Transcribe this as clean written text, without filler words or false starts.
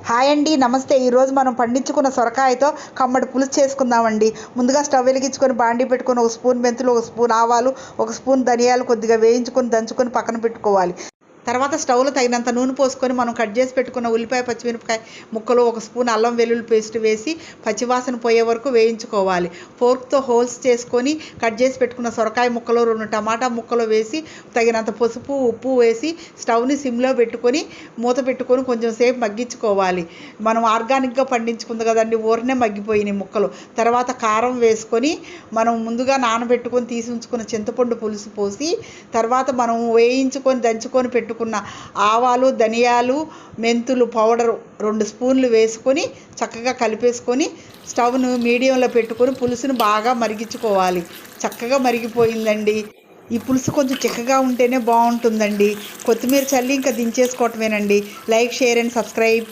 Hi అండి, నమస్తే. ఈరోజు మనం పండించుకున్న సొరకాయతో కమ్మడి పులుసు చేసుకుందామండి. ముందుగా స్టవ్ వెలిగించుకొని బాండీ పెట్టుకొని ఒక స్పూన్ మెంతులు, ఒక స్పూన్ ఆవాలు, ఒక స్పూన్ ధనియాలు కొద్దిగా వేయించుకొని దంచుకొని పక్కన పెట్టుకోవాలి. తర్వాత స్టవ్లో తగినంత నూనె పోసుకొని మనం కట్ చేసి పెట్టుకున్న ఉల్లిపాయ, పచ్చిమిరపకాయ ముక్కలు, ఒక స్పూన్ అల్లం వెల్లుల్లి పేస్ట్ వేసి పచ్చివాసన పోయే వరకు వేయించుకోవాలి. ఫోర్క్తో హోల్స్ చేసుకొని కట్ చేసి పెట్టుకున్న సొరకాయ ముక్కలు, 2 టమాటా ముక్కలు వేసి తగినంత పసుపు, ఉప్పు వేసి స్టవ్ని సిమ్లో పెట్టుకొని మూత పెట్టుకొని కొంచెం సేపు మగ్గించుకోవాలి. మనం ఆర్గానిక్గా పండించుకుంది కదండి, ఊరనే మగ్గిపోయినాయి ముక్కలు. తర్వాత కారం వేసుకొని మనం ముందుగా నానబెట్టుకొని తీసి ఉంచుకున్న చింతపండు పులుసు పోసి, తర్వాత మనం వేయించుకొని దంచుకొని పెట్టుకున్న ఆవాలు, ధనియాలు, మెంతులు పౌడరు 2 స్పూన్లు వేసుకొని చక్కగా కలిపేసుకొని స్టవ్ను మీడియంలో పెట్టుకొని పులుసును బాగా మరిగించుకోవాలి. చక్కగా మరిగిపోయిందండి. ఈ పులుసు కొంచెం చిక్కగా ఉంటేనే బాగుంటుందండి. కొత్తిమీర చల్లి ఇంకా దించేసుకోవటమేనండి. Like, share and subscribe.